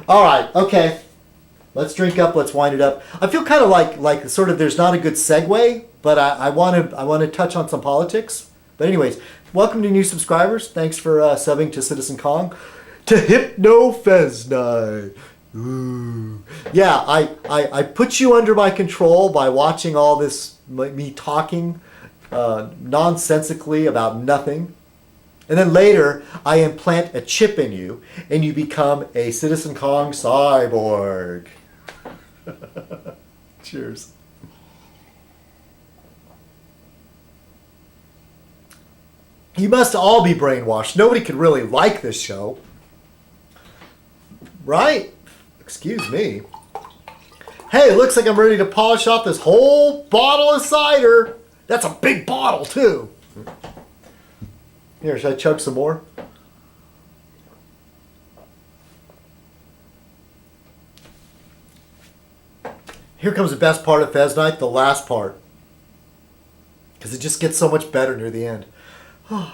All right, okay. Let's drink up. Let's wind it up. I feel kind of like sort of there's not a good segue, but I want to touch on some politics. But anyways, welcome to new subscribers. Thanks for subbing to Citizen Kong, to Hypno-Fez night. Ooh. Yeah, I put you under my control by watching all this me talking nonsensically about nothing. And then later, I implant a chip in you, and you become a Citizen Kong cyborg. Cheers. You must all be brainwashed. Nobody could really like this show. Right? Excuse me. Hey, it looks like I'm ready to polish off this whole bottle of cider. That's a big bottle, too. Here, should I chug some more? Here comes the best part of Fez Night, the last part. Because it just gets so much better near the end. It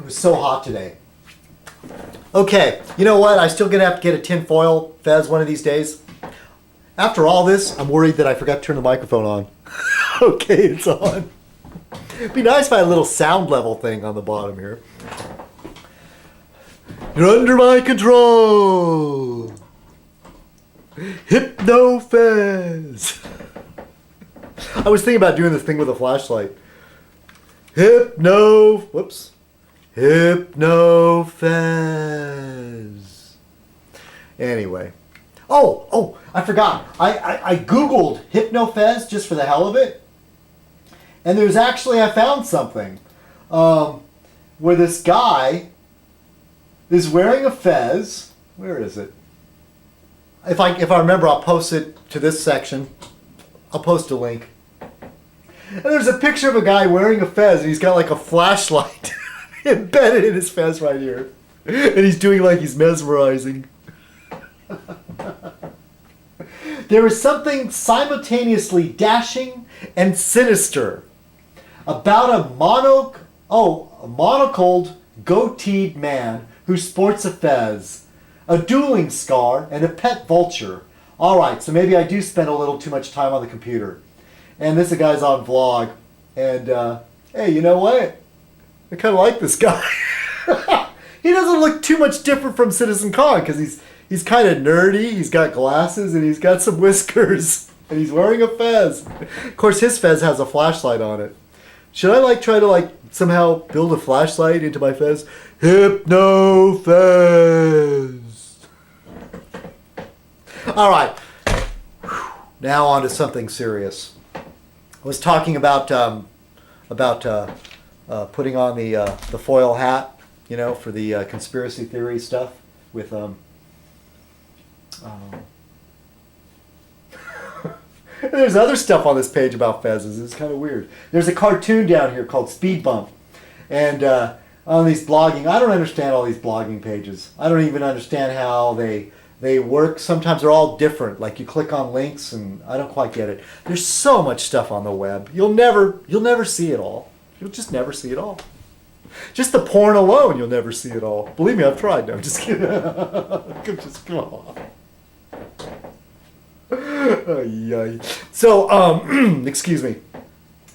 was so hot today. Okay, you know what? I'm still going to have to get a tinfoil Fez one of these days. After all this, I'm worried that I forgot to turn the microphone on. Okay, it's on. It'd be nice if I had a little sound level thing on the bottom here. You're under my control. Hypno-Fez. I was thinking about doing this thing with a flashlight. Hypno-Fez. Anyway. Oh, I forgot. I Googled Hypno-Fez just for the hell of it. And there's actually, I found something where this guy is wearing a fez. Where is it? If I remember, I'll post it to this section. I'll post a link. And there's a picture of a guy wearing a fez, and he's got like a flashlight embedded in his fez right here. And he's doing like he's mesmerizing. There is something simultaneously dashing and sinister about a monocled, goateed man who sports a fez, a dueling scar, and a pet vulture. All right, so maybe I do spend a little too much time on the computer. And this guy's on vlog. And, hey, you know what? I kind of like this guy. He doesn't look too much different from Citizen Kong because he's kind of nerdy. He's got glasses and he's got some whiskers. And he's wearing a fez. Of course, his fez has a flashlight on it. Should I try to somehow build a flashlight into my fez? Hypno-Fez. All right. Now on to something serious. I was talking about putting on the foil hat, for the conspiracy theory stuff with There's other stuff on this page about fezzes. It's kind of weird. There's a cartoon down here called Speed Bump. And on these blogging, I don't understand all these blogging pages. I don't even understand how they work. Sometimes they're all different. Like you click on links and I don't quite get it. There's so much stuff on the web. You'll never see it all. You'll just never see it all. Just the porn alone, you'll never see it all. Believe me, I've tried. No, I'm just kidding. Just come on. So, excuse me.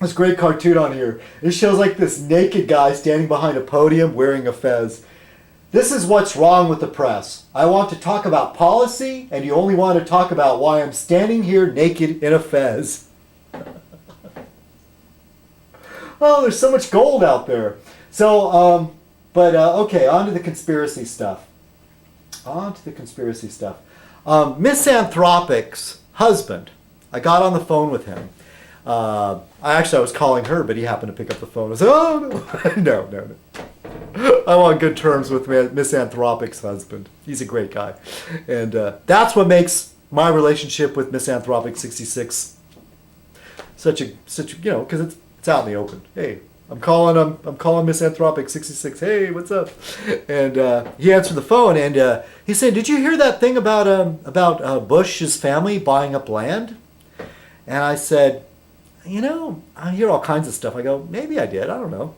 This great cartoon on here. It shows this naked guy standing behind a podium wearing a fez. This is what's wrong with the press. I want to talk about policy, and you only want to talk about why I'm standing here naked in a fez. Oh, there's so much gold out there. So, okay, on to the conspiracy stuff. Misanthropic's husband. I got on the phone with him. I was calling her, but he happened to pick up the phone. I said, oh, no. No. I'm on good terms with Misanthropic's husband. He's a great guy. And that's what makes my relationship with Misanthropic 66 such a because it's out in the open. Hey, I'm calling Misanthropic 66. Hey, what's up? And he answered the phone and he said, "Did you hear that thing about Bush's family buying up land?" And I said, I hear all kinds of stuff. I go, maybe I did. I don't know.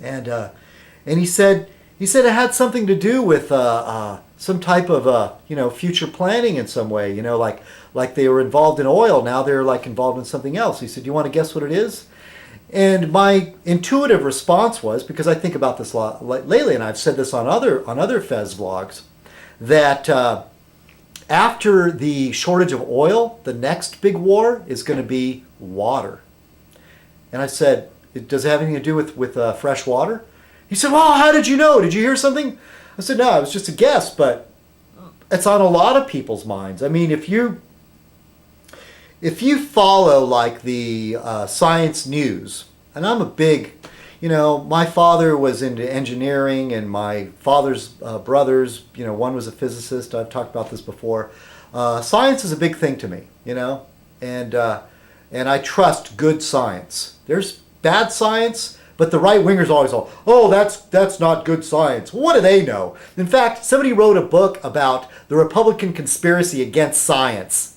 And he said, He said it had something to do with some type of future planning in some way. Like they were involved in oil. Now they're like involved in something else. He said, "Do you want to guess what it is?" And my intuitive response was, because I think about this a lot lately, and I've said this on other Fez vlogs, that after the shortage of oil, the next big war is going to be water. And I said, "Does it have anything to do with fresh water?" He said, "Well, how did you know? Did you hear something?" I said, "No, it was just a guess, but it's on a lot of people's minds." I mean, if you follow like the science news, and I'm a big, my father was into engineering, and my father's brothers, one was a physicist. I've talked about this before. Science is a big thing to me, and I trust good science. There's bad science. But the right-wingers always go, "Oh, that's not good science." What do they know? In fact, somebody wrote a book about the Republican conspiracy against science.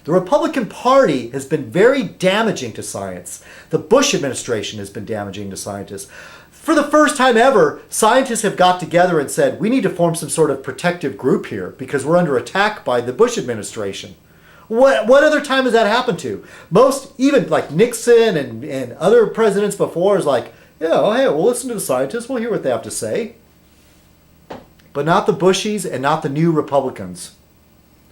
The Republican Party has been very damaging to science. The Bush administration has been damaging to scientists. For the first time ever, scientists have got together and said, we need to form some sort of protective group here because we're under attack by the Bush administration. What other time has that happened to? Most, even like Nixon and other presidents before, is like, yeah, hey, we'll listen to the scientists. We'll hear what they have to say. But not the Bushies and not the new Republicans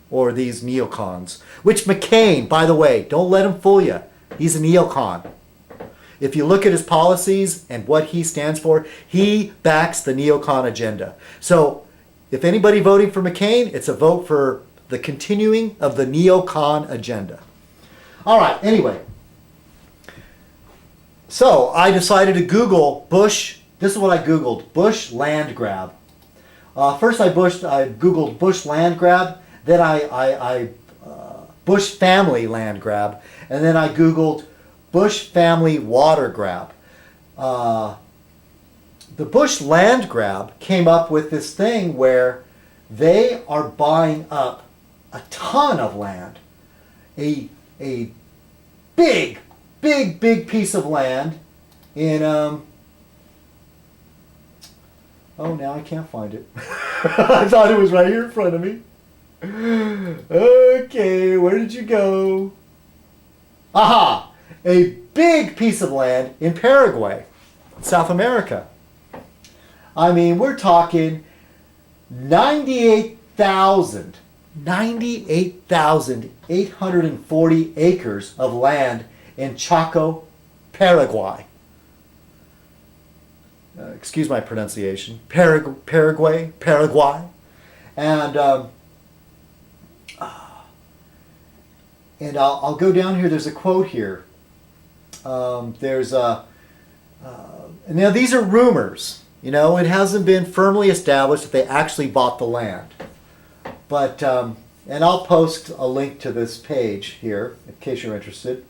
or these neocons. Which McCain, by the way, don't let him fool you. He's a neocon. If you look at his policies and what he stands for, he backs the neocon agenda. So if anybody voting for McCain, it's a vote for the continuing of the neocon agenda. All right, anyway. So I decided to Google Bush. This is what I Googled, Bush land grab. First I Googled Bush land grab. Then I Bush family land grab. And then I Googled Bush family water grab. The Bush land grab came up with this thing where they are buying up a ton of land, a big piece of land in oh, now I can't find it. I thought it was right here in front of me. Okay, where did you go? Aha! A big piece of land in Paraguay, South America. I mean, we're talking 98,840 acres of land in Chaco, Paraguay. Excuse my pronunciation. Paraguay. And I'll go down here. There's a quote here. Now these are rumors. It hasn't been firmly established that they actually bought the land. But, and I'll post a link to this page here, in case you're interested.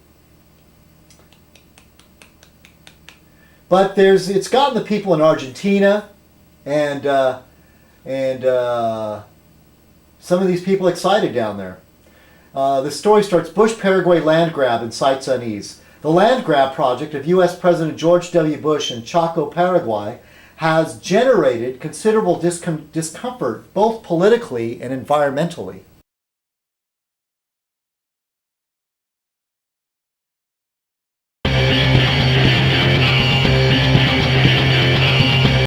But it's gotten the people in Argentina and some of these people excited down there. The story starts, Bush Paraguay land grab incites unease. The land grab project of U.S. President George W. Bush in Chaco, Paraguay, has generated considerable discomfort both politically and environmentally.